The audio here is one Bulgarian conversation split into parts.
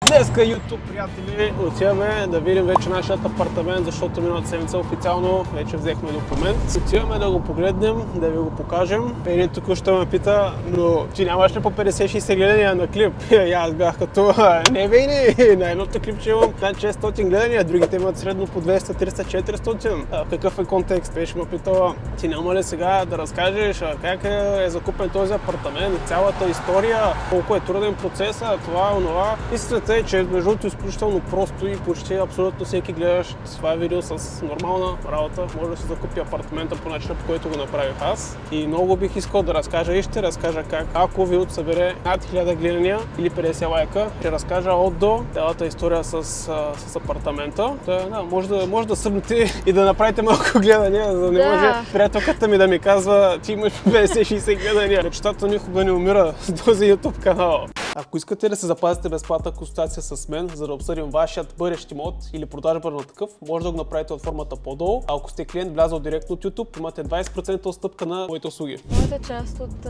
Днеска, YouTube приятели, отиваме да видим вече нашият апартамент, защото миналата седмица официално вече взехме документ. Отиваме да го погледнем, да ви го покажем. Един тук ще ме пита, но ти нямаш ли по 50-60 гледания на клип? И аз бях като, не бейни, на едното клипче имам над 600 гледания, другите имат средно по 200, 300, 400. Какъв е контекст? Беше ме питала, ти няма ли сега да разкажеш как е закупен този апартамент, цялата история, колко е труден процесът, това, онова. Истината е, че между другото изключително просто и почти абсолютно всеки гледащ това видео с нормална работа може да се закупи апартамента по начина, по който го направих аз. И много бих искал да разкажа и ще разкажа как, ако видеото събере над 1000 гледания или 50 лайка, ще разкажа от до цялата история с апартамента. Да, може да събнете и да направите малко гледания, за да не може приятелката ми да ми казва, ти имаш 50-60 гледания. Мечтата никога не умира с този YouTube канал. Ако искате да се запазите безплатна консултация с мен, за да обсъдим вашият бъдещ имот или продажба на такъв, може да го направите от формата по-долу. А ако сте клиент влязъл директно от YouTube, имате 20% отстъпка на моите услуги. Моята част от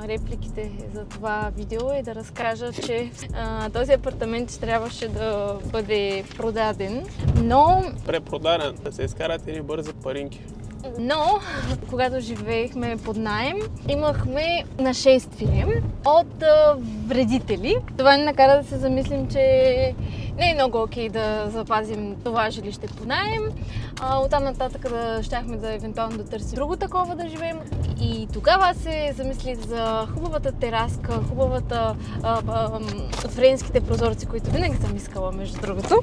репликите за това видео е да разкажа, че този апартамент трябваше да бъде продаден, но... Препродаден, да се изкарате едни бързи паринки. Но, когато живеехме под наем, имахме нашествие от вредители. Това ни накара да се замислим, че не е много окей да запазим това жилище под наем. Оттам нататък щяхме да евентуално да търсим друго такова да живеем. И тогава се замислих за хубавата тераска, хубавата френските прозорци, които винаги съм искала, между другото.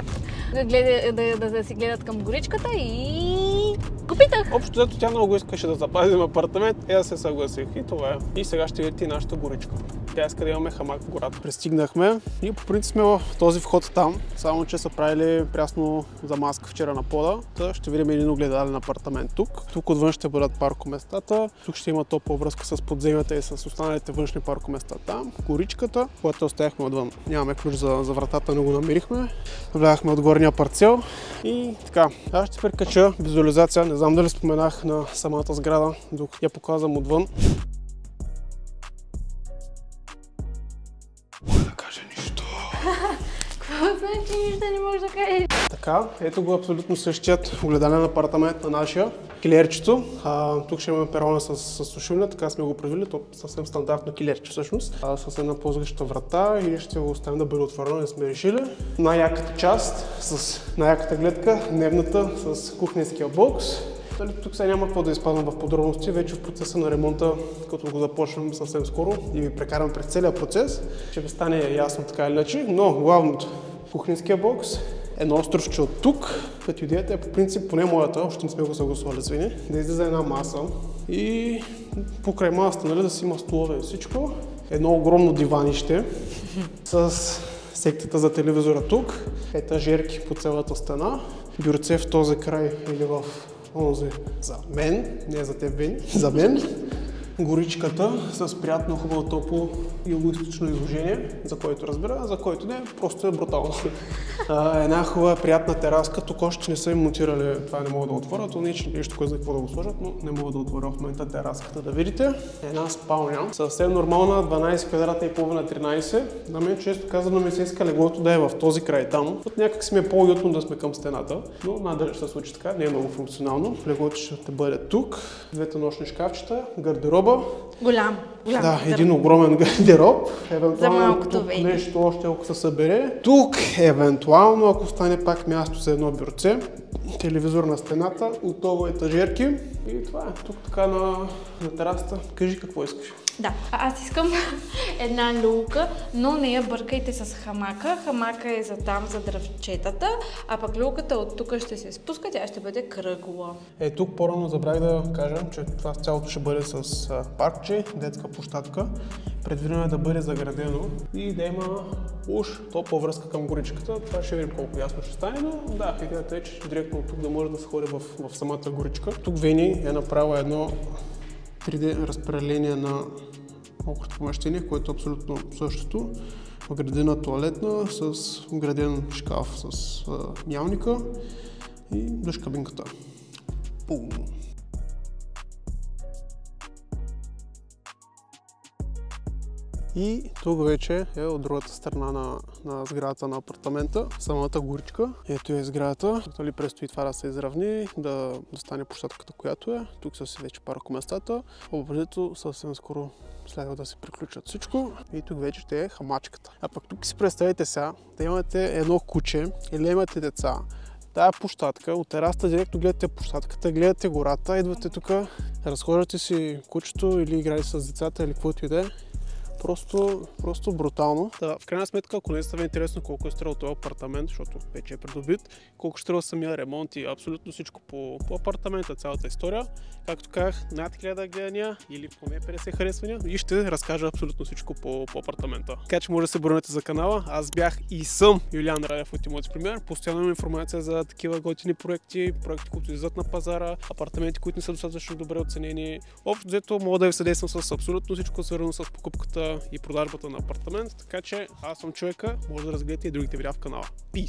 Да си гледат към горичката и го питах. Общо зато тя много искаше да запазим апартамент, аз се съгласих и това е. И сега ще видите и нашата горичка. Тя иска да имаме хамак в гората. Пристигнахме и по принцип сме в този вход там, само че са правили прясно замазка вчера на пода. Ще видим един огледален апартамент тук. Тук отвън ще бъдат паркоместата. Тук ще има топла връзка с подземията и с останалите външни паркоместа там. Горичката, когато оставяхме отвън. Нямаме ключ за вратата, но го намерихме. Влязахме от горния парцел и така. Аз ще прикача визуализация. Не знам дали споменах на самата сграда, докато я показвам отвън. Какво значи нищо не можеш да кажеш? Така, ето го абсолютно същият огледален апартамент на нашия. Килерчето. Тук ще имаме перона с сушилня, така сме го правили. То съвсем стандартно килерче всъщност. С една ползваща врата или ще го оставим да бъде отворено, не сме решили. Най-яката част с най-яката гледка, дневната с кухненския бокс. Тук сега няма какво да изпадам в подробности, вече в процеса на ремонта, като го започнем съвсем скоро и ви прекарам през целия процес, ще ви стане ясно така или иначе, но главното кухненския бокс, едно островче от тук, като идеята е по принцип, поне моята, още не сме го съгласували с Вини, да излезе една маса и покрай масата, нали, да си има столове и всичко, едно огромно диванище с секцията за телевизора тук, етажерки по цялата стена, бюрце в този край или в онзи за мен, не за теб, за мен. Горичката с приятно, хубаво, топло югоизточно изложение, за който разбира, за който не, просто е брутално. Една хубава, приятна тераска, тук още не са им монтирали, това не мога да отворя, то нещо кой за какво да го сложат, но не мога да отворя в момента тераската да видите. Една спалня, съвсем нормална, 12 квадрата и половина, 13. На мен често казано ми се иска леглото да е в този край там, от някак си ми е по-уютно да сме към стената, но надали ще се случи така, не е много функционално. Леглото ще бъде тук, двете нощни шкафчета, гардероба. Голям. Да, един огромен гардероб. За малкото тук нещо още ако се събере. Тук, евентуално, ако стане пак място за едно бюрце, телевизор на стената, отново етажерки. И това е. Тук така на терасата. Кажи какво искаш. Да, аз искам една люлка, но не я бъркайте с хамака. Хамака е за там, за дръвчетата, а пък люлката от тук ще се спуска, тя ще бъде кръгла. Тук по-рано забравих да кажа, че това цялото ще бъде с паркче, детска площадка. Предвидено е да бъде заградено и да има уж топла връзка към горичката. Това ще видим колко ясно ще стане, но да, идеята е, че директно от тук да може да се ходи в самата горичка. Тук Вени е направила едно 3D разпределение на около помещение, което е абсолютно същото. Оградена тоалетна с ограден шкаф с нялника и душ кабинката. Пум! И тук вече е от другата страна на сградата на апартамента, самата горичка. Ето е сградата. Нали, предстои това да се изравни, да стане площадката, която е. Тук са си вече паркоместата. Образето съвсем скоро следва да се приключат всичко. И тук вече ще е хамачката. А пък тук си представете сега, да имате едно куче или имате деца. Тая площадка, от терасата директно гледате площадката, гледате гората, идвате тук, разхождате си кучето или играете с децата или каквото и да е. Просто брутално. Да, в крайна сметка, ако не става интересно колко е струвал този апартамент, защото вече е придобит, колко ще струва самия ремонт и абсолютно всичко по апартамента, цялата история. Както казах, над 1000 гледания или поне 50 харесвания и ще разкажа абсолютно всичко по апартамента. Така че може да се абонирате за канала. Аз бях и съм Юлиан Радев от Имоти Премиер. Постоянно имам информация за такива готини проекти, които излизат на пазара, апартаменти, които не са достатъчно добре оценени. Общо взето мога да ви съдействам с абсолютно всичко, свързано с покупката и продажбата на апартамент, така че аз съм човека, може да разгледате и другите видеа в канала. Peace!